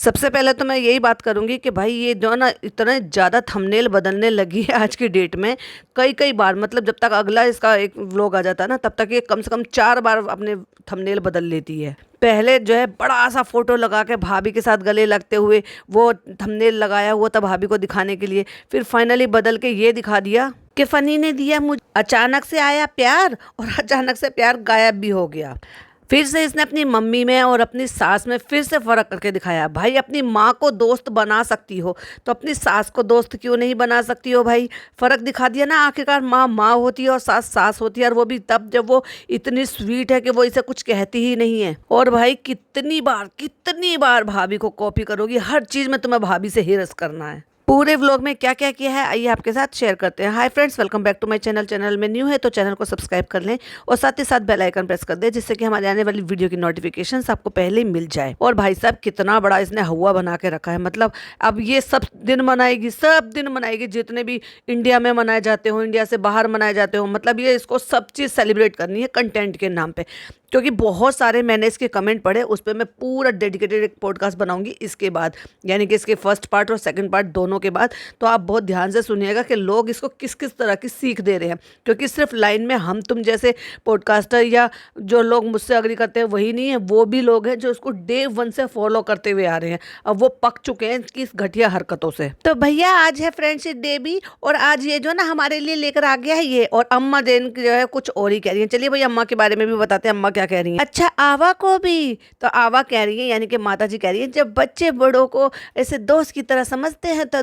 सबसे पहले तो मैं यही बात करूँगी कि भाई ये जो है ना इतने ज़्यादा थंबनेल बदलने लगी है आज की डेट में। कई कई बार मतलब जब तक अगला इसका एक व्लॉग आ जाता है ना तब तक ये कम से कम 4 बार अपने थंबनेल बदल लेती है। पहले जो है बड़ा सा फोटो लगा के भाभी के साथ गले लगते हुए वो थंबनेल लगाया हुआ था भाभी को दिखाने के लिए, फिर फाइनली बदल के ये दिखा दिया कि फनी ने दिया मुझे अचानक से आया प्यार और अचानक से प्यार गायब भी हो गया। फिर से इसने अपनी मम्मी में और अपनी सास में फिर से फ़र्क करके दिखाया। भाई अपनी माँ को दोस्त बना सकती हो तो अपनी सास को दोस्त क्यों नहीं बना सकती हो भाई। फ़र्क दिखा दिया ना, आखिरकार माँ माँ होती है और सास सास होती है, और वो भी तब जब वो इतनी स्वीट है कि वो इसे कुछ कहती ही नहीं है। और भाई कितनी बार भाभी को कॉपी करोगी, हर चीज़ में तुम्हें भाभी से हिरस करना है। पूरे व्लॉग में क्या क्या किया है आइए आपके साथ शेयर करते हैं। Hi friends, welcome back to my channel. Channel में न्यू है तो चैनल को सब्सक्राइब कर लें और साथ ही साथ बेल आइकन प्रेस कर दें जिससे कि हमारे आने वाली वीडियो की नोटिफिकेशंस आपको पहले ही मिल जाए। और भाई साहब कितना बड़ा इसने हवा बना के रखा है, मतलब अब ये सब दिन मनाएगी जितने भी इंडिया में मनाए जाते हो, इंडिया से बाहर मनाए जाते हो, मतलब ये इसको सब चीज़ सेलिब्रेट करनी है कंटेंट के नाम पे। क्योंकि बहुत सारे मैंने इसके कमेंट पढ़े, उस पर मैं पूरा डेडिकेटेड एक पॉडकास्ट बनाऊंगी इसके बाद, यानी कि इसके फर्स्ट पार्ट और सेकंड पार्ट दोनों के बाद। तो आप बहुत ध्यान से सुनिएगा कि लोग इसको किस किस तरह की सीख दे रहे हैं, क्योंकि सिर्फ लाइन में हम तुम जैसे पॉडकास्टर या जो लोग मुझसे अग्री करते हैं वही नहीं है, वो भी लोग हैं जो इसको डे 1 से फॉलो करते हुए आ रहे हैं। अब वो पक चुके हैं इसकी इस घटिया हरकतों से। तो भैया आज है फ्रेंडशिप डे भी, और आज ये जो ना हमारे लिए लेकर आ गया है ये, और अम्मा जैन जो है कुछ और ही कह रही है। चलिए भाई अम्मा के बारे में भी बताते हैं, अम्मा क्या कह रही है। अच्छा आवा को भी, तो आवा कह रही है यानी कि माता जी कह रही है, जब बच्चे बड़ों को ऐसे दोस्त की तरह समझते हैं तो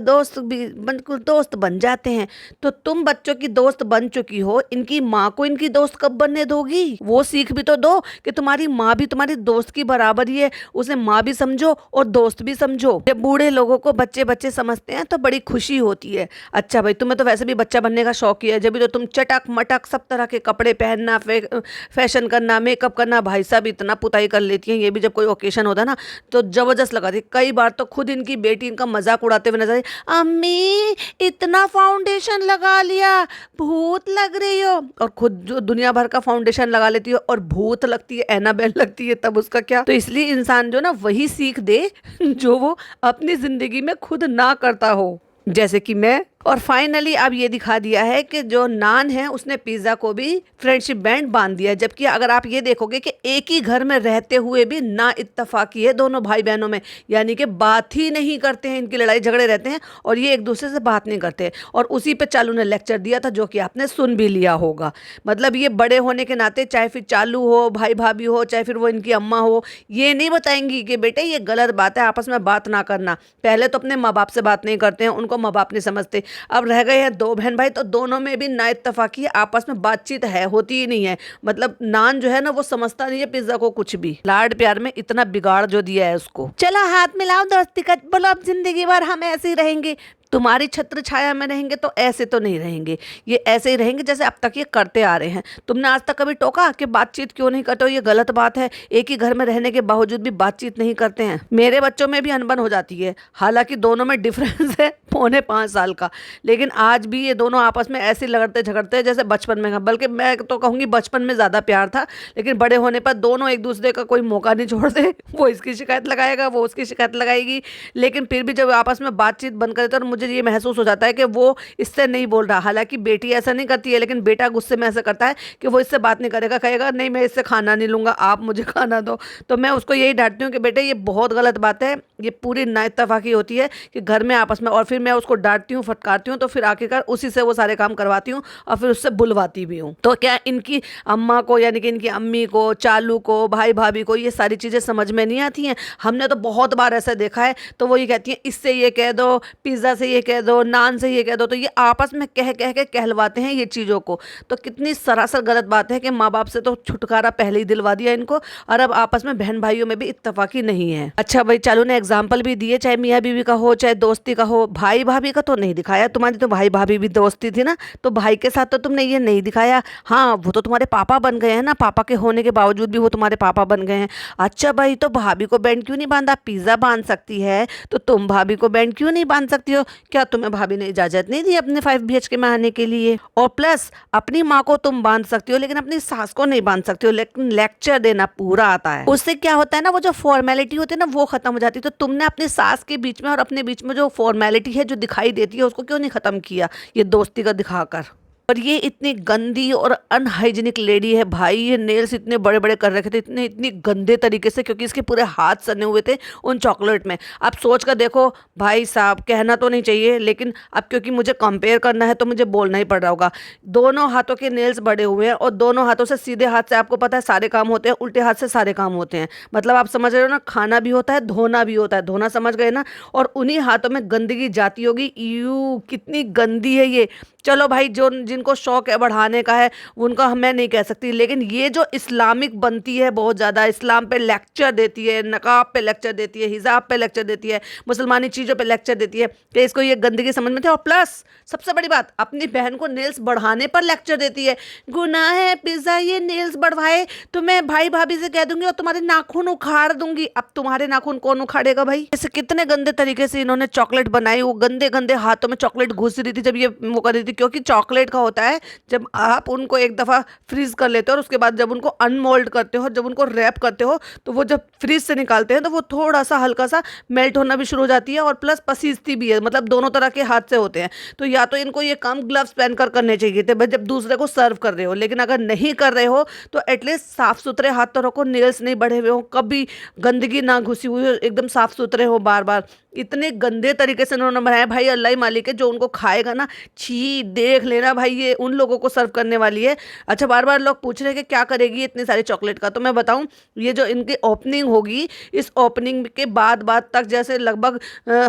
दोस्त बन जाते हैं। तो तुम बच्चों की दोस्त बन चुकी हो, इनकी माँ को इनकी दोस्त कब बनने दोगी? वो सीख भी तो दो कि तुम्हारी माँ भी तुम्हारी दोस्त की बराबर ही है, उसे माँ भी समझो और दोस्त भी समझो। जब बूढ़े लोगों को बच्चे बच्चे समझते हैं तो बड़ी खुशी होती है। अच्छा भाई तुम्हें तो वैसे भी बच्चा बनने का शौक ही है, जब भी तो तुम चटक मटक सब तरह के कपड़े पहनना, फैशन करना, मेकअप करना, भाई साहब इतना पुताई कर लेती हैं। ये भी जब कोई ओकेशन होता है ना तो जबरदस्त लगाती है। कई बार तो खुद इनकी बेटी इनका मजाक उड़ाते हुए नजर आई, अम्मी इतना फाउंडेशन लगा लिया, भूत लग रही हो। और खुद जो दुनिया भर का फाउंडेशन लगा लेती है और भूत लगती है, एनाबेल लगती है, तब उसका क्या। तो इसलिए इंसान जो ना वही सीख दे जो वो अपनी जिंदगी में खुद ना करता हो, जैसे कि मैं। और फाइनली अब ये दिखा दिया है कि जो नान है उसने पिज़्ज़ा को भी फ्रेंडशिप बैंड बांध दिया है। जबकि अगर आप ये देखोगे कि एक ही घर में रहते हुए भी ना इत्तेफाकी है दोनों भाई बहनों में, यानी कि बात ही नहीं करते हैं, इनकी लड़ाई झगड़े रहते हैं और ये एक दूसरे से बात नहीं करते। और उसी पे चालू ने लेक्चर दिया था जो कि आपने सुन भी लिया होगा। मतलब ये बड़े होने के नाते चाहे फिर चालू हो, भाई भाभी हो, चाहे फिर वो इनकी अम्मा हो, ये नहीं बताएंगी कि बेटे ये गलत बात है, आपस में बात ना करना। पहले तो अपने माँ बाप से बात नहीं करते हैं, उनको माँ बाप नहीं समझते। अब रह गए हैं 2 बहन भाई तो दोनों में भी ना इत्तेफाकी, आपस में बातचीत है होती ही नहीं है। मतलब नान जो है ना वो समझता नहीं है पिज्जा को कुछ भी। लाड प्यार में इतना बिगाड़ जो दिया है उसको। चलो हाथ मिलाओ दोस्ती का, बोलो अब जिंदगी भर हम ऐसे ही रहेंगे, तुम्हारी छत्र छाया में रहेंगे तो ऐसे तो नहीं रहेंगे, ये ऐसे ही रहेंगे जैसे अब तक ये करते आ रहे हैं। तुमने आज तक कभी टोका कि बातचीत क्यों नहीं करते हो? ये गलत बात है, एक ही घर में रहने के बावजूद भी बातचीत नहीं करते हैं। मेरे बच्चों में भी अनबन हो जाती है, हालांकि दोनों में डिफरेंस है 4.25 साल का, लेकिन आज भी ये दोनों आपस में ऐसे लड़ते झगड़ते हैं जैसे बचपन में, बल्कि मैं तो कहूँगी बचपन में ज़्यादा प्यार था। लेकिन बड़े होने पर दोनों एक दूसरे का कोई मौका नहीं छोड़ते, वो इसकी शिकायत लगाएगा, वो उसकी शिकायत लगाएगी। लेकिन फिर भी जब आपस में बातचीत बंद करे तो मुझे ये महसूस हो जाता है कि वो इससे नहीं बोल रहा। हालांकि बेटी ऐसा नहीं करती है, लेकिन बेटा गुस्से में ऐसा करता है कि वो इससे बात नहीं करेगा, कहेगा नहीं मैं इससे खाना नहीं लूँगा, आप मुझे खाना दो। तो मैं उसको यही डांटती हूँ कि बेटे ये बहुत गलत बात है, ये पूरी नाइत्तेफाकी होती है कि घर में आपस में। और फिर मैं उसको डांटती हूँ, फटकारती हूँ, तो फिर आखिरकार उसी से वो सारे काम करवाती हूँ और फिर उससे बुलवाती भी हूँ। तो क्या इनकी अम्मा को यानी कि इनकी अम्मी को, चालू को, भाई भाभी को ये सारी चीज़ें समझ में नहीं आती हैं? हमने तो बहुत बार ऐसा देखा है। तो वो ये कहती हैं इससे ये कह दो, पिज़्ज़ा से ये कह दो, नान से ये कह दो, तो ये आपस में कह कह के कहलवाते हैं ये चीज़ों को। तो कितनी सरासर गलत बात है कि माँ बाप से तो छुटकारा पहले ही दिलवा दिया इनको, और अब आपस में बहन भाइयों में भी इत्तेफाकी नहीं है। अच्छा भाई चालू ने एग्जाम्पल भी दिए, चाहे मियाँ बीवी का हो चाहे दोस्ती का हो, भाई भाभी का तो नहीं दिखाया। तुम्हारी तो भाई भाभी भी दोस्ती थी ना, तो भाई के साथ तो तुमने ये नहीं दिखाया। हाँ वो तो तुम्हारे पापा बन गए हैं ना, पापा के होने के बावजूद भी वो तुम्हारे पापा बन गए हैं। अच्छा भाई तो भाभी को बैंड क्यों नहीं बांधा? पिज़्ज़ा बांध सकती है तो तुम भाभी को बैंड क्यों नहीं बांध सकती हो? क्या तुम्हें भाभी ने इजाजत नहीं दी अपने 5 BHK में आने के लिए? और प्लस अपनी माँ को तुम बांध सकती हो लेकिन अपनी सास को नहीं बांध सकती हो, लेकिन लेक्चर देना पूरा आता है। उससे क्या होता है ना, वो जो फॉर्मेलिटी होती है ना वो खत्म हो जाती है। तो तुमने अपनी सास के बीच में और अपने बीच में जो फॉर्मेलिटी है जो दिखाई देती है उसको क्यों नहीं खत्म किया ये दोस्ती का दिखाकर? और ये इतनी गंदी और अनहाइजीनिक लेडी है भाई, ये नेल्स इतने बड़े बड़े कर रखे थे, इतने इतनी गंदे तरीके से, क्योंकि इसके पूरे हाथ सने हुए थे उन चॉकलेट में। अब सोच कर देखो भाई साहब, कहना तो नहीं चाहिए लेकिन अब क्योंकि मुझे कंपेयर करना है तो मुझे बोलना ही पड़ रहा होगा। दोनों हाथों के नेल्स बड़े हुए हैं और दोनों हाथों से, सीधे हाथ से आपको पता है सारे काम होते हैं, उल्टे हाथ से सारे काम होते हैं। मतलब आप समझ रहे हो ना, खाना भी होता है, धोना भी होता है, धोना समझ गए ना। और उन्हीं हाथों में गंदगी जाती होगी। यू कितनी गंदी है ये। चलो भाई, जो जिनको शौक है बढ़ाने का है उनका मैं नहीं कह सकती, लेकिन ये जो इस्लामिक बनती है बहुत ज़्यादा, इस्लाम पे लेक्चर देती है, नकाब पे लेक्चर देती है, हिजाब पे लेक्चर देती है, मुसलमानी चीज़ों पे लेक्चर देती है, कि इसको ये गंदगी समझ में थे। और प्लस सबसे बड़ी बात, अपनी बहन को नेल्स बढ़ाने पर लेक्चर देती है। गुनाह है पिज़्ज़ा, ये नेल्स बढ़वाए तो मैं भाई भाभी से कह दूंगी और तुम्हारे नाखून उखाड़ दूंगी। अब तुम्हारे नाखून कौन उखाड़ेगा भाई? ऐसे कितने गंदे तरीके से इन्होंने चॉकलेट बनाई, वो गंदे गंदे हाथों में चॉकलेट घुस रही थी जब ये वो कर रही थी। क्योंकि चॉकलेट का होता है, जब आप उनको एक दफ़ा फ्रीज कर लेते हो और उसके बाद जब उनको अनमोल्ड करते हो, जब उनको रैप करते हो, तो वो जब फ्रीज से निकालते हैं तो वो थोड़ा सा हल्का सा मेल्ट होना भी शुरू हो जाती है और प्लस पसीजती भी है। मतलब दोनों तरह के हाथ से होते हैं। तो या तो इनको ये काम ग्लव्स पहनकर करने चाहिए थे जब दूसरे को सर्व कर रहे हो, लेकिन अगर नहीं कर रहे हो तो एटलीस्ट साफ सुथरे हाथ तो रखो, नेल्स नहीं बढ़े हुए हो, कभी गंदगी ना घुसी हुई हो, एकदम साफ सुथरे हो बार बार। इतने गंदे तरीके से उन्होंने बनाया भाई, अल्लाह ही मालिक है जो उनको खाएगा ना, छी देख लेना भाई, ये उन लोगों को सर्व करने वाली है। अच्छा, बार बार लोग पूछ रहे हैं कि क्या करेगी इतनी सारी चॉकलेट का, तो मैं बताऊं, ये जो इनकी ओपनिंग होगी, इस ओपनिंग के बाद तक जैसे लगभग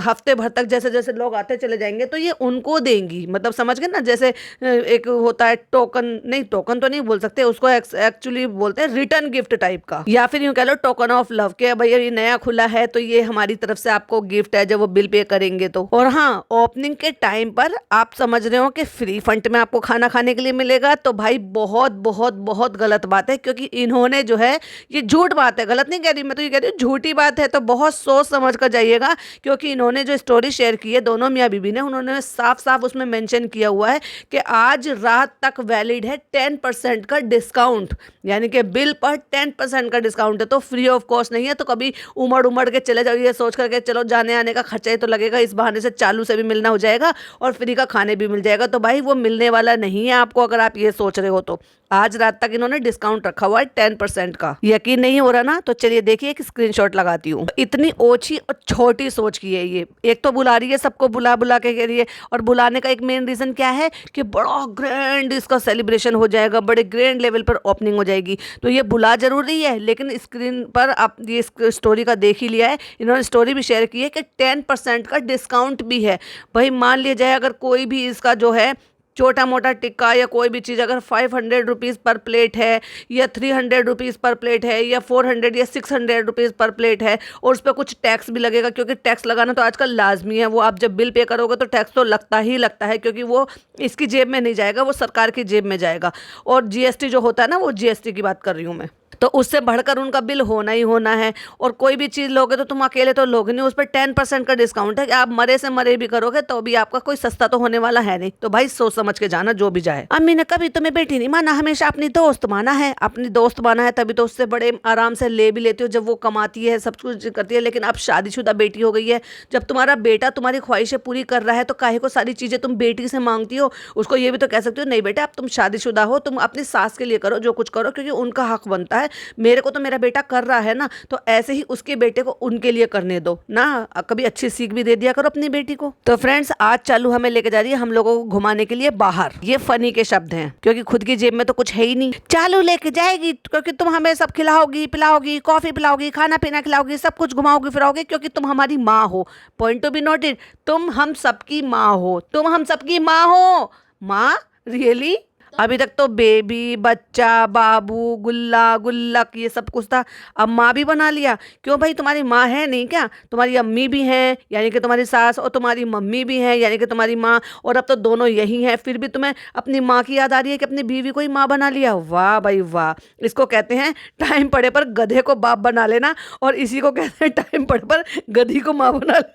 हफ्ते भर तक जैसे जैसे लोग आते चले जाएंगे तो ये उनको देंगी। मतलब समझ गए ना, जैसे एक होता है टोकन, नहीं टोकन तो नहीं बोल सकते उसको, एक्चुअली बोलते हैं रिटर्न गिफ्ट टाइप का, या फिर यूँ कह लो टोकन ऑफ लव के भैया ये नया खुला है तो ये हमारी तरफ से आपको गिफ्ट है जब वो बिल पे करेंगे तो। और हाँ, ओपनिंग के टाइम पर आप समझ रहे हो कि फ्री फंड में आपको खाना खाने के लिए मिलेगा, तो भाई बहुत बहुत बहुत गलत बात है। क्योंकि इन्होंने जो है, ये झूठ बात है, गलत नहीं कह रही मैं, तो ये कह रही हूँ झूठी बात है, तो बहुत सोच समझ कर जाइएगा। क्योंकि इन्होंने जो स्टोरी शेयर की है दोनों मियाँ बीबी ने, उन्होंने साफ साफ उसमें मेंशन किया हुआ है कि आज रात तक वैलिड है 10% का डिस्काउंट, यानी कि बिल पर 10% का डिस्काउंट है। तो फ्री ऑफ कॉस्ट नहीं है, तो कभी उमड़ उमड़ के चले जाओ ये सोच करके चलो जाने आने का खर्चा ही तो लगेगा, इस बहाने से चालू से भी मिलना हो जाएगा और फ्री का खाने भी मिल जाएगा। तो भाई वो मिलने वाला नहीं है आपको, अगर आप ये सोच रहे हो तो। आज रात तक इन्होंने डिस्काउंट रखा हुआ है 10% का। यकीन नहीं हो रहा ना, तो चलिए देखिए एक स्क्रीनशॉट लगाती हूँ। इतनी ओछी और छोटी सोच की है ये। एक तो बुला रही है सबको, बुला बुला के कह रही है, और बुलाने का एक मेन रीजन क्या है कि बड़ा ग्रैंड इसका सेलिब्रेशन हो जाएगा, बड़े ग्रैंड लेवल पर ओपनिंग हो जाएगी। तो ये बुला जरूर रही है, लेकिन स्क्रीन पर आप ये स्टोरी का देख ही लिया है, इन्होंने स्टोरी भी शेयर की है कि 10% का डिस्काउंट भी है। भाई मान लिया जाए अगर कोई भी इसका जो है छोटा मोटा टिक्का या कोई भी चीज़ अगर 500 रुपीज़ पर प्लेट है, या 300 रुपीज़ पर प्लेट है, या 400 या 600 रुपीज़ पर प्लेट है, और उस पर कुछ टैक्स भी लगेगा, क्योंकि टैक्स लगाना तो आजकल लाजमी है। वो आप जब बिल पे करोगे तो टैक्स तो लगता ही लगता है, क्योंकि वो इसकी जेब में नहीं जाएगा, वो सरकार की जेब में जाएगा। और जीएसटी जो होता है ना, वो जीएसटी की बात कर रही हूँ मैं, तो उससे बढ़कर उनका बिल होना ही होना है। और कोई भी चीज़ लोगे तो तुम अकेले तो लोगे नहीं, उस पर 10% का डिस्काउंट है कि आप मरे से मरे भी करोगे तो भी आपका कोई सस्ता तो होने वाला है नहीं। तो भाई सोच समझ के जाना जो भी जाए। अम्मी ने कभी तुम्हें बेटी नहीं माना, हमेशा अपनी दोस्त माना है। अपनी दोस्त माना है तभी तो उससे बड़े आराम से ले भी लेती हो जब वो कमाती है, सब कुछ करती है। लेकिन अब शादीशुदा बेटी हो गई है, जब तुम्हारा बेटा तुम्हारी ख्वाहिशें पूरी कर रहा है तो काहे को सारी चीज़ें तुम बेटी से मांगती हो। उसको ये भी तो कह सकती हो, नहीं बेटा अब तुम शादीशुदा हो, तुम अपनी सास के लिए करो जो कुछ करो, क्योंकि उनका हक बनता है। मेरे को तो मेरा बेटा कर रहा है ना, तो ऐसे ही उसके बेटे को उनके लिए करने दो ना। कभी अच्छी सीख भी दे दिया करो अपनी बेटी को। तो फ्रेंड्स, आज चालू हमें लेके जा रही है हम लोगों को घुमाने के लिए बाहर। ये फनी के शब्द हैं, क्योंकि खुद की जेब में तो कुछ है ही नहीं। चालू लेके जाएगी क्योंकि तुम हमें सब खिलाओगी पिलाओगी, कॉफी पिलाओगी, खाना पीना खिलाओगी, सब कुछ घुमाओगी फिराओगी, क्योंकि तुम हमारी माँ हो। पॉइंट टू बी नोटेड, तुम हम सबकी माँ हो, तुम हम सबकी माँ हो। माँ रियली? अभी तक तो बेबी, बच्चा, बाबू, गुल्ला, गुल्लक ये सब कुछ था, अब माँ भी बना लिया। क्यों भाई, तुम्हारी माँ है नहीं क्या? तुम्हारी अम्मी भी हैं, यानी कि तुम्हारी सास, और तुम्हारी मम्मी भी हैं, यानी कि तुम्हारी माँ, और अब तो दोनों यही हैं, फिर भी तुम्हें अपनी माँ की याद आ रही है कि अपनी बीवी को ही माँ बना लिया। वाह भाई वाह, इसको कहते हैं टाइम पड़े पर गधे को बाप बना लेना, और इसी को कहते हैं टाइम पड़े पर गधी को माँ बना लेना।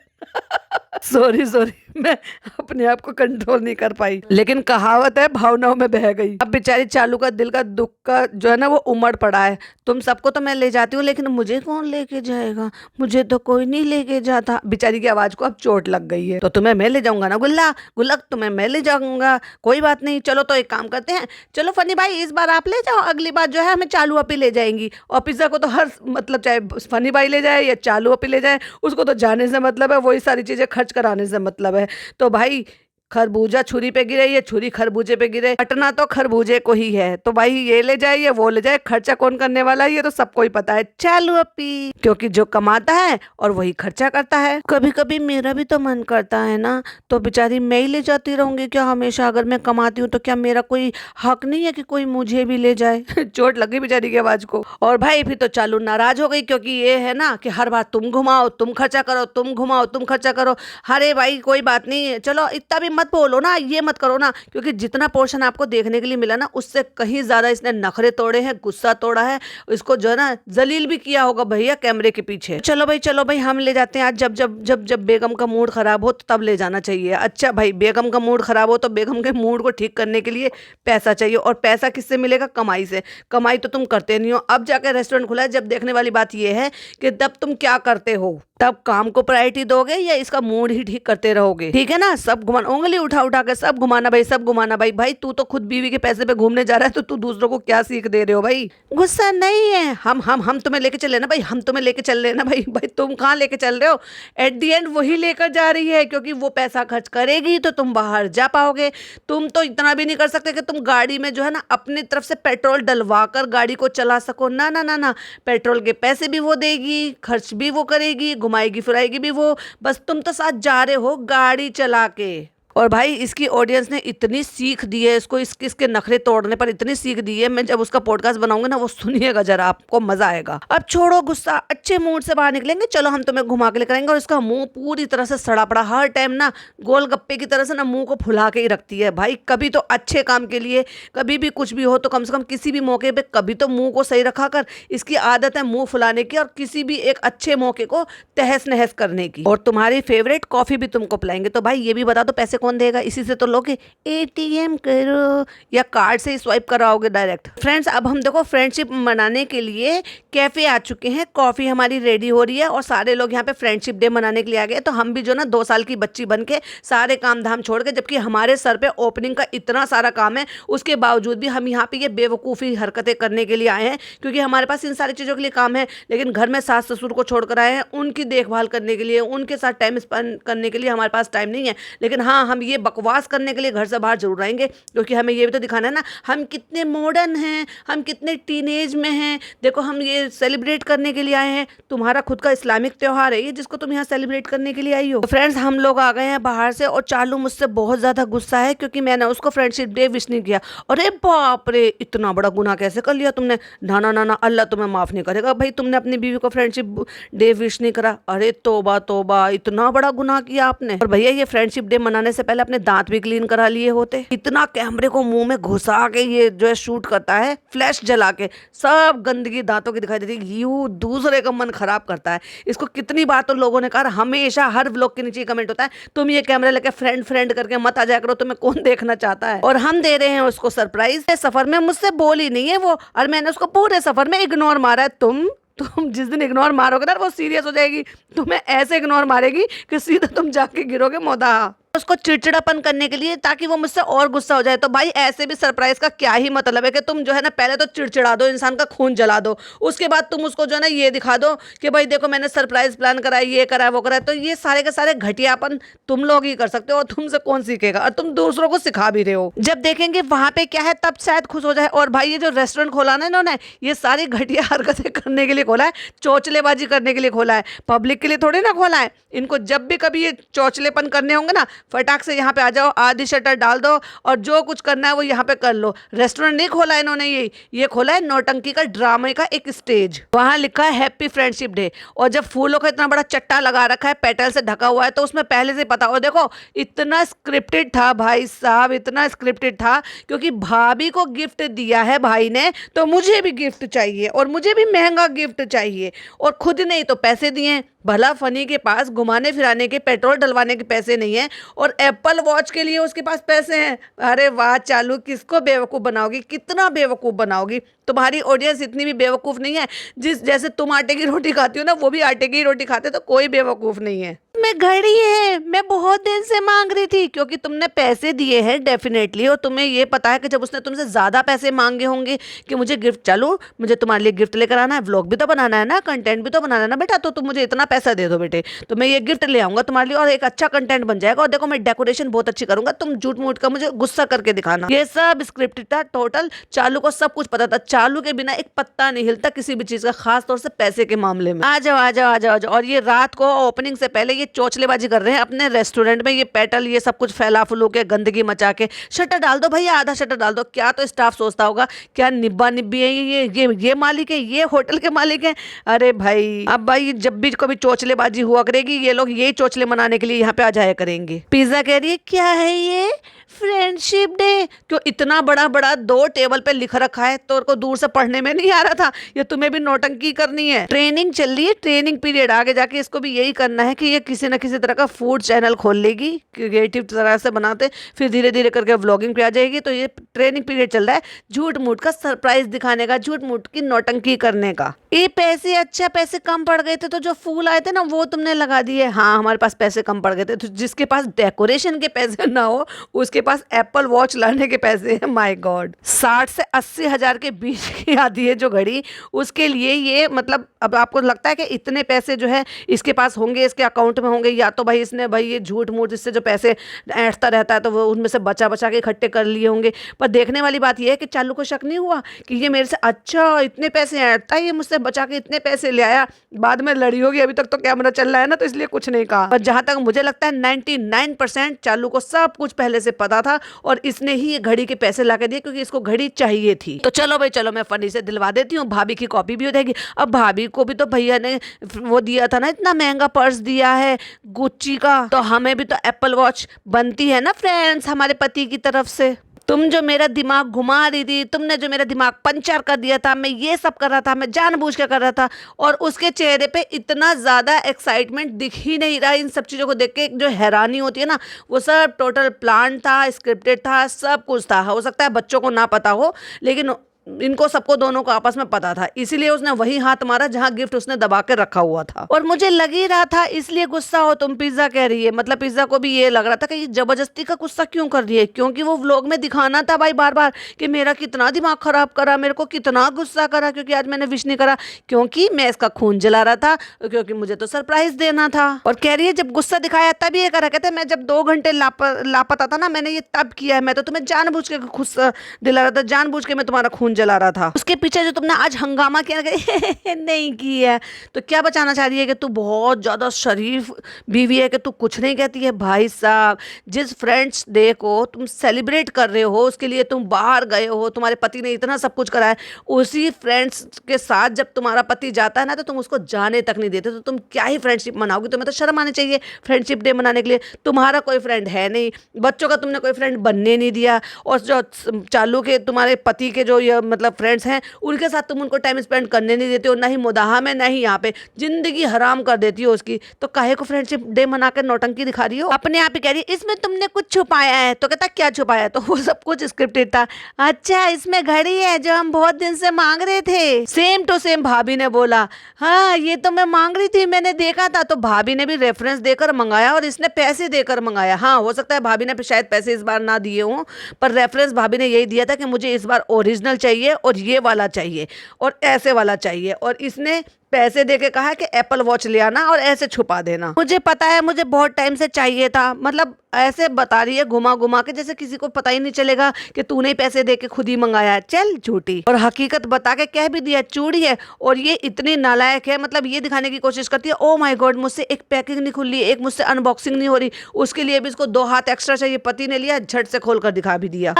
सॉरी मैं अपने आप को कंट्रोल नहीं कर पाई, लेकिन कहावत है भावनाओं में बह गई। अब बेचारी चालू का दिल का दुख का जो है ना वो उमड़ पड़ा है। तुम सबको तो मैं ले जाती हूँ, लेकिन मुझे कौन लेके जाएगा, मुझे तो कोई नहीं लेके जाता। बेचारी की आवाज को अब चोट लग गई है। तो तुम्हें मैं ले जाऊंगा ना गुल्ला, गुल्ला तुम्हें मैं ले जाऊंगा, कोई बात नहीं। चलो तो एक काम करते हैं, चलो फनी भाई इस बार आप ले जाओ, अगली बार जो है हमें चालू अपी ले जाएंगी। और पिज्जा को तो हर मतलब चाहे फनी भाई ले जाए या चालू अपी ले जाए, उसको तो जाने से मतलब है, वही सारी चीजें खर्च कराने से मतलब है। तो भाई खरबूजा छुरी पे गिरे, ये छुरी खरबूजे पे गिरे, कटना तो खरबूजे को ही है। तो भाई ये ले जाए या वो ले जाए, खर्चा कौन करने वाला है ये तो सबको ही पता है, चालू अपी। क्योंकि जो कमाता है और वही खर्चा करता है। कभी कभी मेरा भी तो मन करता है ना, तो बेचारी मैं ही ले जाती रहूंगी क्या हमेशा? अगर मैं कमाती हूँ तो क्या मेरा कोई हक नहीं है कि कोई मुझे भी ले जाए? चोट लगी बेचारी की आवाज को। और भाई फिर तो चालू नाराज हो गई, क्योंकि ये है ना कि हर बार तुम घुमाओ तुम खर्चा करो, तुम घुमाओ तुम खर्चा करो। अरे भाई कोई बात नहीं, चलो इतना भी मत बोलो ना, ये मत करो ना, क्योंकि जितना पोर्शन आपको देखने के लिए मिला ना उससे कहीं ज्यादा इसने नखरे तोड़े हैं, गुस्सा तोड़ा है, इसको जो है ना जलील भी किया होगा भैया कैमरे के पीछे। चलो भाई हम ले जाते हैं आज। जब जब जब जब बेगम का मूड खराब हो तो तब ले जाना चाहिए। अच्छा भाई बेगम का मूड खराब हो तो बेगम के मूड को ठीक करने के लिए पैसा चाहिए, और पैसा किससे मिलेगा? कमाई से। कमाई तो तुम करते नहीं हो। अब जाके रेस्टोरेंट खुला है, जब देखने वाली बात यह है कि तब तुम क्या करते हो, तब काम को प्रायोरिटी दोगे या इसका मूड ही ठीक करते रहोगे? ठीक है ना, सब घुमाना, उंगली उठा उठा के सब घुमाना भाई, सब घुमाना भाई। भाई तू तो खुद बीवी के पैसे पे घूमने जा रहा है, तो तू दूसरों को क्या सीख दे रहे हो भाई? गुस्सा नहीं है, हम तुम्हें लेके चले ना भाई, हम तुम्हें लेके चल रहे ना भाई। भाई तुम कहाँ लेके चल रहे हो? एट दी एंड वही लेकर जा रही है, क्योंकि वो पैसा खर्च करेगी तो तुम बाहर जा पाओगे। तुम तो इतना भी नहीं कर सकते कि तुम गाड़ी में जो है ना अपनी तरफ से पेट्रोल डलवा कर गाड़ी को चला सको। ना ना ना ना, पेट्रोल के पैसे भी वो देगी, खर्च भी वो करेगी, घुमाएगी फिराएगी भी वो, बस तुम तो साथ जा रहे हो गाड़ी चला के। और भाई इसकी ऑडियंस ने इतनी सीख दी है इसको, इसके नखरे तोड़ने पर इतनी सीख दी है, मैं जब उसका पॉडकास्ट बनाऊंगा ना वो सुनिएगा जरा, आपको मजा आएगा। अब छोड़ो गुस्सा, अच्छे मूड से बाहर निकलेंगे। चलो हम तुम्हें घुमा के लेकर आएंगे। और इसका मुंह पूरी तरह से सड़ा पड़ा, हर टाइम ना गोलगप्पे की तरह से ना मुंह को फुला के ही रखती है भाई। कभी तो अच्छे काम के लिए, कभी भी कुछ भी हो तो कम से कम किसी भी मौके पे कभी तो मुंह को सही रखा कर। इसकी आदत है मुंह फुलाने की, और किसी भी एक अच्छे मौके को तहस नहस करने की। और तुम्हारी फेवरेट कॉफी भी तुमको पिलाएंगे। तो भाई ये भी बता दो पैसे कौन देगा? इसी से तो लोग एटीएम करो या कार्ड से ही स्वाइप कराओगे डायरेक्ट। फ्रेंड्स अब हम देखो फ्रेंडशिप मनाने के लिए कैफे आ चुके हैं, कॉफी हमारी रेडी हो रही है और सारे लोग यहाँ पे फ्रेंडशिप डे मनाने के लिए आ गए। तो हम भी जो ना 2 साल की बच्ची बन के सारे काम धाम छोड़ के, जबकि हमारे सर पे ओपनिंग का इतना सारा काम है, उसके बावजूद भी हम यहाँ पे ये बेवकूफ़ी हरकतें करने के लिए आए हैं, क्योंकि हमारे पास इन सारी चीज़ों के लिए काम है। लेकिन घर में सास ससुर को छोड़ कर आए हैं, उनकी देखभाल करने के लिए, उनके साथ टाइम स्पेंड करने के लिए हमारे पास टाइम नहीं है। लेकिन हाँ, हम ये बकवास करने के लिए घर से बाहर जरूर आएंगे, क्योंकि हमें ये भी तो दिखाना है ना हम कितने मॉडर्न हैं, हम कितने टीनेज में हैं। देखो हम ये सेलिब्रेट करने के लिए आए हैं। तुम्हारा खुद का इस्लामिक त्योहार है ये, जिसको तुम यहाँ सेलिब्रेट करने के लिए आई हो। तो फ्रेंड्स हम लोग आ गए हैं बाहर से, और चालू मुझसे बहुत ज़्यादा गुस्सा है, क्योंकि मैंने उसको फ्रेंडशिप डे विश नहीं किया। अरे बाप रे, इतना बड़ा गुनाह कैसे कर लिया तुमने? ना ना ना ना, अल्लाह तुम्हें माफ़ नहीं करेगा भाई, तुमने अपनी बीवी को फ्रेंडशिप डे विश नहीं करा। अरे तोबा तोबा, इतना बड़ा गुनाह किया आपने। और भैया ये फ्रेंडशिप डे मनाने से पहले अपने दांत भी क्लीन करा लिए होते। इतना कैमरे को मुंह में घुसा के ये जो है शूट करता है, फ्लैश जला के, सब गंदगी दांतों की दिखाई देती है। यू दूसरे का मन खराब करता है। इसको कितनी बार तो लोगों ने कहा, हमेशा हर व्लॉग के नीचे कमेंट होता है, तुम ये कैमरा लेके फ्रेंड फ्रेंड करके मत आ जाया करो, तुम्हें कौन देखना चाहता है। और हम दे रहे हैं उसको सरप्राइज। सफर में मुझसे बोली नहीं है वो, और मैंने उसको पूरे सफर में इग्नोर मारा है। तुम जिस दिन इग्नोर मारोगे ना वो सीरियस हो जाएगी, तुम्हें ऐसे इग्नोर मारेगी कि सीधा तुम जाके गिरोगे मोदा। उसको चिड़चिड़ापन करने के लिए, ताकि वो मुझसे और गुस्सा हो जाए। तो भाई ऐसे भी सरप्राइज का क्या ही मतलब है कि तुम जो है ना पहले तो चिड़चिड़ा दो, इंसान का खून जला दो, उसके बाद तुम उसको जो है ना ये दिखा दो कि भाई देखो मैंने सरप्राइज प्लान करा, ये करा वो करा। तो ये सारे के सारे घटियापन तुम लोग ही कर सकते हो, और तुमसे कौन सीखेगा? और तुम दूसरों को सिखा भी रहे हो। जब देखेंगे वहां पे क्या है तब शायद खुश हो जाए। और भाई ये जो रेस्टोरेंट खोला ना इन्होंने, ये सारी घटिया हरकतें करने के लिए खोला है, चौचलेबाजी करने के लिए खोला है, पब्लिक के लिए थोड़ी ना खोला है। इनको जब भी कभी ये चौचलेपन करने होंगे ना, फटाक से यहाँ पे आ जाओ, आधी शटर डाल दो और जो कुछ करना है वो यहाँ पे कर लो। रेस्टोरेंट नहीं खोला इन्होंने, ये खोला है नौटंकी का, ड्रामे का एक स्टेज। वहाँ लिखा है हैप्पी फ्रेंडशिप डे, और जब फूलों का इतना बड़ा चट्टा लगा रखा है, पेटल से ढका हुआ है, तो उसमें पहले से पता। और देखो इतना स्क्रिप्टेड था भाई साहब, इतना स्क्रिप्टेड था, क्योंकि भाभी को गिफ्ट दिया है भाई ने, तो मुझे भी गिफ्ट चाहिए, और मुझे भी महंगा गिफ्ट चाहिए। और खुद नहीं तो पैसे दिए, भला फनी के पास घुमाने फिराने के पेट्रोल डलवाने के पैसे नहीं है और एप्पल वॉच के लिए उसके पास पैसे हैं। अरे वाह चालू, किसको बेवकूफ़ बनाओगी, कितना बेवकूफ़ बनाओगी। तुम्हारी ऑडियंस इतनी भी बेवकूफ़ नहीं है। जिस जैसे तुम आटे की रोटी खाती हो ना, वो भी आटे की रोटी खाते, तो कोई बेवकूफ़ नहीं है। मैं घड़ी है, मैं बहुत दिन से मांग रही थी, क्योंकि तुमने पैसे दिए हैं डेफिनेटली, और तुम्हें ये पता है कि जब उसने तुमसे ज़्यादा पैसे मांगे होंगे कि मुझे गिफ्ट, चलो मुझे तुम्हारे लिए गिफ्ट लेकर आना है, व्लॉग भी तो बनाना है ना, कंटेंट भी तो बनाना है ना बेटा, तो तुम मुझे इतना पैसा दे दो बेटे, तो मैं ये गिफ्ट ले आऊंगा तुम्हारे लिए और एक अच्छा कंटेंट बन जाएगा, और देखो मैं डेकोरेशन बहुत अच्छी करूंगा, तुम झूठ मूठ का मुझे गुस्सा करके दिखाना। ये सब स्क्रिप्टेड था टोटल। चालू को सब कुछ पता था। चालू के बिना एक पत्ता नहीं हिलता किसी भी चीज का, खास तौर से पैसे के मामले में। आ जाओ आ जाओ आ जाओ आ जाओ। और ये रात को ओपनिंग से पहले ये चोचलेबाजी कर रहे हैं अपने रेस्टोरेंट में, ये पेटल ये सब कुछ फैला फुलू के गंदगी मचा के। शटर डाल दो भैया, आधा शटर डाल दो। क्या तो स्टाफ सोचता होगा, क्या निब्बा निब्बी है ये मालिक है, ये होटल के मालिक है। अरे भाई, अब भाई जब भी कभी चोचलेबाजी हुआ करेगी, ये लोग यही चोचले मनाने के लिए यहाँ पे आ जाया करेंगे। पिज्जा कह रही है क्या है ये, फ्रेंडशिप डे। क्यों इतना बड़ा बड़ा 2 टेबल पे लिख रखा है, तो को दूर से पढ़ने में नहीं आ रहा था? ये तुम्हें भी नौटंकी करनी है। ट्रेनिंग चल रही है, ट्रेनिंग पीरियड। आगे जाके इसको भी यही करना है कि ये किसी न किसी तरह का फूड चैनल खोल लेगी, क्रिएटिव तरह से बनाते, फिर धीरे धीरे करके व्लॉगिंग पे आ जाएगी। तो ये ट्रेनिंग पीरियड चल रहा है, झूठ मूठ का सरप्राइज दिखाने का, झूठ मूठ की नौटंकी करने का। ये पैसे, अच्छा पैसे कम पड़ गए थे तो जो फूल आए थे ना वो तुमने लगा दिए। हाँ हमारे पास पैसे कम पड़ गए थे। तो जिसके पास डेकोरेशन के पैसे ना हो उसके पास एप्पल वॉच लाने के पैसे हैं। माय गॉड, 60 से 80 हजार के बीच की आती है जो घड़ी, उसके लिए ये मतलब अब आपको लगता है कि इतने पैसे जो है इसके पास होंगे, इसके अकाउंट में होंगे, या तो भाई इसने भाई ये झूठ मूठ इससे जो पैसे ऐंठता रहता है तो वो उनमें से बचा बचा के इकट्ठे कर लिए होंगे। पर देखने वाली बात ये है कि चालू को शक नहीं हुआ कि ये मेरे से अच्छा इतने पैसे ऐंठता है, ये मुझसे बचा के इतने पैसे ले आया। बाद में लड़ी होगी, अभी तक तो कैमरा चल रहा है ना, तो इसलिए कुछ नहीं कहा। पर जहां तक मुझे लगता है 99% चालू को सब कुछ पहले से पता था और इसने ही ये घड़ी के पैसे ला के दिए, क्योंकि इसको घड़ी चाहिए थी। तो चलो भाई चलो, मैं फनी से दिलवा देती हूँ, भाभी की कॉपी भी हो जाएगी। अब भाभी को भी तो भैया ने वो दिया था ना, इतना महंगा पर्स दिया है गुच्ची का, तो हमें भी तो एप्पल वॉच बनती है ना फ्रेंड्स, हमारे पति की तरफ से। तुम जो मेरा दिमाग घुमा रही थी, तुमने जो मेरा दिमाग पंचर कर दिया था, मैं ये सब कर रहा था, मैं जानबूझ के कर रहा था, और उसके चेहरे पे इतना ज़्यादा एक्साइटमेंट दिख ही नहीं रहा। इन सब चीज़ों को देख के जो हैरानी होती है ना, वो सब टोटल प्लान था, स्क्रिप्टेड था, सब कुछ था। हो सकता है बच्चों को ना पता हो, लेकिन इनको सबको दोनों को आपस में पता था, इसीलिए उसने वही हाथ मारा जहां गिफ्ट उसने दबा के रखा हुआ था। और मुझे लग ही रहा था इसलिए गुस्सा हो तुम। पिज्जा कह रही है, मतलब पिज्जा को भी ये लग रहा था कि ये जबरदस्ती का गुस्सा क्यों कर रही है, क्योंकि वो व्लॉग में दिखाना था भाई बार बार कि मेरा कितना दिमाग खराब करा, मेरे को कितना गुस्सा करा क्योंकि आज मैंने विश नहीं करा, क्योंकि मैं इसका खून जला रहा था, क्योंकि मुझे तो सरप्राइज देना था। और कह रही है जब गुस्सा दिखाया तब ये करा, कहते मैं जब 2 घंटे लापता था ना, मैंने ये तब किया है, मैं तो तुम्हें जानबूझ के गुस्सा दिला रहा था, जानबूझ के मैं तुम्हारा खून जला रहा था। उसके पीछे जो तुमने आज हंगामा किया नहीं किया, तो क्या बचाना चाह रही है कि तू बहुत ज्यादा शरीफ बीवी है कि तू कुछ नहीं कहती है। भाई साहब, जिस फ्रेंड्स डे को तुम सेलिब्रेट कर रहे हो, उसके लिए तुम बाहर गए हो, तुम्हारे पति ने इतना सब कुछ करा है, उसी फ्रेंड्स के साथ जब तुम्हारा पति जाता है ना, तो तुम उसको जाने तक नहीं देते, तो तुम क्या ही फ्रेंडशिप मनाओगी। तुम्हें तो शर्म आनी चाहिए फ्रेंडशिप डे मनाने के लिए। तुम्हारा कोई फ्रेंड है नहीं, बच्चों का तुमने कोई फ्रेंड बनने नहीं दिया, और जो चालू के तुम्हारे पति के जो ये मतलब फ्रेंड्स हैं, उनके साथ तुम उनको टाइम स्पेंड करने नहीं देते हो, ना ही मुदाहा में, ना ही यहाँ पे, जिंदगी हराम कर देती हो उसकी। तो काहे को फ्रेंडशिप डे मनाकर नौटंकी दिखा रही हो? अपने आप ही कह रही है इसमें तुमने कुछ छुपाया है, तो कहता क्या छुपाया, तो वो सब कुछ स्क्रिप्टेड था। अच्छा इसमें घड़ी है जो हम बहुत दिन से मांग रहे थे। सेम टू सेम भाभी ने बोला, हाँ ये तो मैं मांग रही थी, मैंने देखा था। तो भाभी ने भी रेफरेंस देकर मंगाया और इसने पैसे देकर मंगाया। हाँ हो सकता है भाभी ने शायद पैसे इस बार ना दिए हों, पर रेफरेंस भाभी ने यही दिया था कि मुझे इस बार ओरिजिनल चाहिए और ये वाला चाहिए और ऐसे वाला चाहिए, और इसने पैसे देके कहा है कि एप्पल वॉच ले आना और ऐसे छुपा देना। मुझे पता है, मुझे बहुत टाइम से चाहिए था। मतलब ऐसे बता रही है घुमा घुमा के, जैसे किसी को पता ही नहीं चलेगा कि तूने ही पैसे देके खुद ही मंगाया है। चल झूठी। और हकीकत बता के कह भी दिया चूड़ी है, और ये इतनी नालायक है, मतलब ये दिखाने की कोशिश करती है ओ माय गॉड मुझसे एक पैकिंग नहीं खुल रही, एक मुझसे अनबॉक्सिंग नहीं हो रही, उसके लिए भी इसको 2 हाथ एक्स्ट्रा चाहिए। पति ने लिया, झट से खोल कर दिखा भी दिया।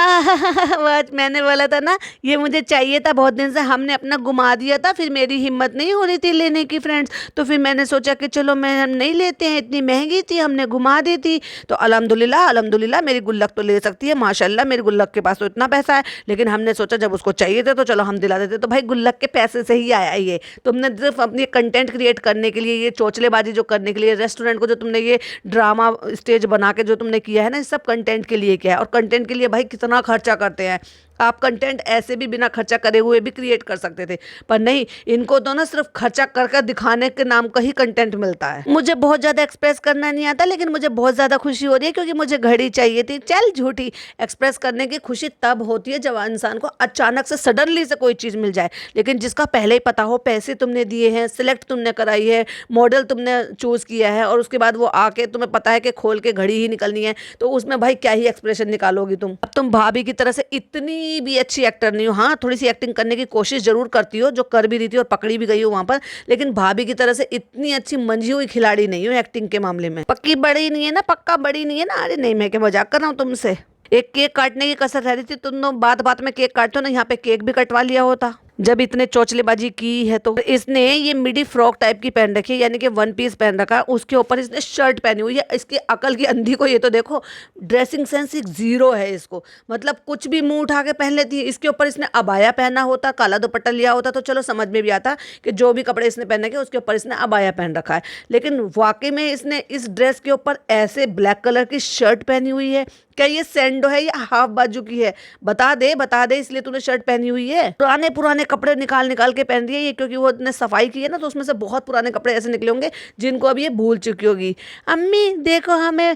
वॉच मैंने बोला था ना, ये मुझे चाहिए था बहुत दिन से, हमने अपना घुमा दिया था, फिर मेरी हिम्मत नहीं हो रही थी लेने की फ्रेंड्स, तो फिर मैंने सोचा कि चलो हम नहीं लेते हैं, इतनी महंगी थी, हमने घुमा दी थी। तो अल्हम्दुलिल्लाह अल्हम्दुलिल्लाह मेरी गुल्लक तो ले सकती है, माशाल्लाह मेरी गुल्लक के पास तो इतना पैसा है। लेकिन हमने सोचा जब उसको चाहिए थे तो चलो हम दिला देते। तो भाई गुल्लक के पैसे से ही आया ये। तुमने सिर्फ अपनी कंटेंट क्रिएट करने के लिए, ये चोचलेबाजी जो करने के लिए, रेस्टोरेंट को जो तुमने ये ड्रामा स्टेज बना के जो तुमने किया है ना, ये सब कंटेंट के लिए किया है। और कंटेंट के लिए भाई कितना खर्चा करते हैं। आप कंटेंट ऐसे भी बिना खर्चा करे हुए भी क्रिएट कर सकते थे, पर नहीं, इनको तो ना सिर्फ खर्चा कर दिखाने के नाम का ही कंटेंट मिलता है। मुझे बहुत ज़्यादा एक्सप्रेस करना नहीं आता, लेकिन मुझे बहुत ज़्यादा खुशी हो रही है क्योंकि मुझे घड़ी चाहिए थी। चल झूठी, एक्सप्रेस करने की खुशी तब होती है जब इंसान को अचानक से सडनली से कोई चीज़ मिल जाए। लेकिन जिसका पहले ही पता हो, पैसे तुमने दिए हैं, सिलेक्ट तुमने कराई है, मॉडल तुमने चूज़ किया है, और उसके बाद वो आके तुम्हें पता है कि खोल के घड़ी ही निकलनी है, तो उसमें भाई क्या ही एक्सप्रेशन निकालोगी तुम। अब तुम भाभी की तरह से इतनी भी अच्छी एक्टर नहीं हो। हाँ, थोड़ी सी एक्टिंग करने की कोशिश जरूर करती हो, जो कर भी रही थी और पकड़ी भी गई हो वहां पर, लेकिन भाभी की तरह से इतनी अच्छी मंझी हुई खिलाड़ी नहीं हो एक्टिंग के मामले में। पक्की बड़ी नहीं है ना, पक्का बड़ी नहीं है ना। अरे नहीं, मैं क्या मजाक कर रहा हूँ तुमसे। एक केक काटने की कसर रह रही थी, तुम लोग बात बात में केक काटते हो ना, यहाँ पे केक भी कटवा लिया होता जब इतने चोचलेबाजी की है। तो इसने ये मिडी फ्रॉक टाइप की पहन रखी है, यानी कि वन पीस पहन रखा है, उसके ऊपर इसने शर्ट पहनी हुई है। इसकी अकल की अंधी को ये तो देखो, ड्रेसिंग सेंस एक जीरो है इसको, मतलब कुछ भी मुंह उठा के पहन लेती है। इसके ऊपर इसने अबाया पहना होता, काला दुपट्टा लिया होता तो चलो समझ में भी आता कि जो भी कपड़े इसने पहने के उसके ऊपर इसने अबाया पहन रखा है। लेकिन वाकई में इसने इस ड्रेस के ऊपर ऐसे ब्लैक कलर की शर्ट पहनी हुई है। क्या ये सैंडो है या हाफ बाजू की है? बता दे, इसलिए तूने शर्ट पहनी हुई है। पुराने पुराने कपड़े निकाल के पहन रही है ये, क्योंकि वो ने सफाई की है ना, तो उसमें से बहुत पुराने कपड़े ऐसे निकले होंगे जिनको अब ये भूल चुकी होगी। अम्मी देखो, हमें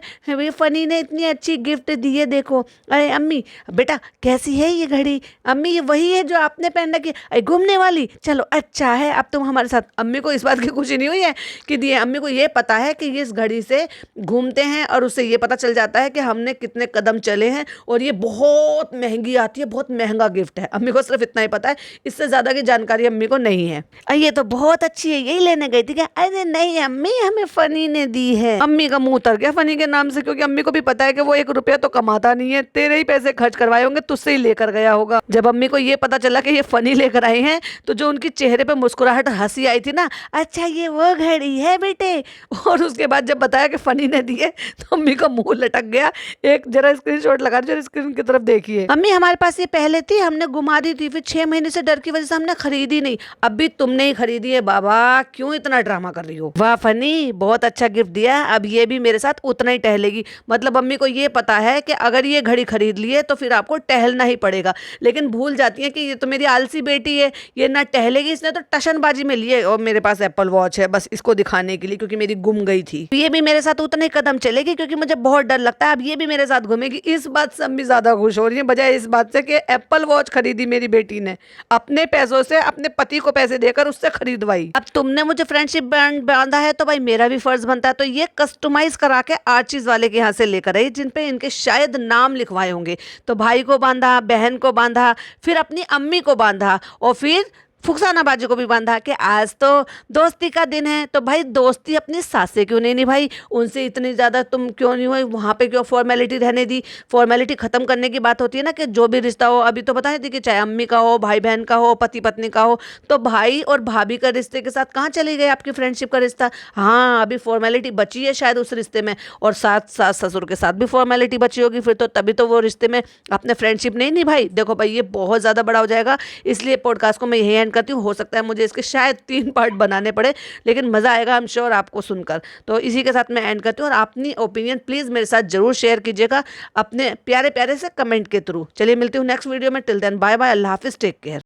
फनी ने इतनी अच्छी गिफ्ट दी है, देखो। अरे अम्मी बेटा कैसी है ये घड़ी? अम्मी ये वही है जो आपने पहन रखी है, घूमने वाली। चलो अच्छा है, अब तुम हमारे साथ। अम्मी को इस बात की खुशी नहीं हुई है कि दिए, अम्मी को ये पता है कि ये इस घड़ी से घूमते हैं और उससे ये पता चल जाता है कि हमने कितने कदम चले हैं, और ये बहुत महंगी आती है, बहुत महंगा गिफ्ट है। अम्मी को सिर्फ इतना ही पता है, इससे ज्यादा की जानकारी अम्मी को नहीं है। ये तो बहुत अच्छी है, यही लेने गई थी क्या? अरे नहीं अम्मी, हमें फनी ने दी है। अम्मी का मुंह उतर गया फनी के नाम से, क्योंकि अम्मी को भी पता है कि वो 1 रुपया तो कमाता नहीं है, तेरे ही पैसे खर्च करवाए होंगे, तुझसे ही लेकर गया होगा। जब अम्मी को ये पता चला कि ये फनी लेकर आए हैं, तो जो उनकी चेहरे पे मुस्कुराहट हंसी आई थी ना, अच्छा ये वो घड़ी है बेटे, और उसके बाद जब बताया कि फनी ने दी है, तो अम्मी का मुंह लटक गया। एक जरा स्क्रीनशॉट लगा, जरा स्क्रीन की तरफ देखिए। अम्मी हमारे पास ये पहले थी, हमने घुमा दी थी, फिर 6 महीने से डर की वजह से हमने खरीदी नहीं। अब भी तुमने ही खरीदी है बाबा, क्यों इतना ड्रामा कर रही हो? वाह फनी, बहुत अच्छा गिफ्ट दिया, अब ये भी मेरे साथ उतना ही टहलेगी। मतलब अम्मी को ये पता है कि अगर ये घड़ी खरीद लिए तो फिर आपको टहलना ही पड़ेगा, लेकिन भूल जाती है कि ये तो मेरी आलसी बेटी है, ये ना टहलेगी, इसने तो टशनबाजी में लिए, और मेरे पास एप्पल वॉच है बस इसको दिखाने के लिए, क्योंकि मेरी गुम गई थी। ये भी मेरे साथ उतने कदम चलेगी क्योंकि मुझे बहुत डर लगता है, अब ये भी मेरे साथ घूमेगी। इस बात से अम्मी ज्यादा खुश हो रही है, बजाय इस बात से कि एप्पल वॉच खरीदी मेरी बेटी ने, अपने पैसों से, अपने पति को पैसे देकर उससे खरीदवाई। अब तुमने मुझे फ्रेंडशिप बैंड बांधा है तो भाई मेरा भी फर्ज बनता है। तो ये कस्टमाइज करा के आर्चिज वाले के यहाँ से लेकर आई, जिन पे इनके शायद नाम लिखवाए होंगे। तो भाई को बांधा, बहन को बांधा, फिर अपनी अम्मी को बांधा, और फिर फुकसाना बाजू को भी बांधा कि आज तो दोस्ती का दिन है। तो भाई दोस्ती अपनी सास से क्यों नहीं निभाई? उनसे इतनी ज़्यादा तुम क्यों नहीं हुई? वहाँ पे क्यों फॉर्मेलिटी रहने दी? फॉर्मेलिटी ख़त्म करने की बात होती है ना, कि जो भी रिश्ता हो, अभी तो बता रही थी कि चाहे अम्मी का हो, भाई बहन का हो, पति पत्नी का हो, तो भाई और भाभी का रिश्ते के साथ कहाँ चले गए आपकी फ्रेंडशिप का रिश्ता? हाँ, अभी फॉर्मेलिटी बची है शायद उस रिश्ते में, और साथ सास ससुर के साथ भी फॉर्मेलिटी बची होगी, फिर तो तभी तो वो रिश्ते में अपने फ्रेंडशिप नहीं निभाई। देखो भाई ये बहुत ज़्यादा बड़ा हो जाएगा, इसलिए पॉडकास्ट को मैं यही एंड करती हूँ। हो सकता है मुझे इसके शायद 3 पार्ट बनाने पड़े, लेकिन मज़ा आएगा आई एम श्योर आपको सुनकर। तो इसी के साथ मैं एंड करती हूँ, और अपनी ओपिनियन प्लीज़ मेरे साथ जरूर शेयर कीजिएगा अपने प्यारे प्यारे से कमेंट के थ्रू। चलिए मिलती हूँ नेक्स्ट वीडियो में, टिल देन बाय बाय, अल्लाह हाफिज़, टेक केयर।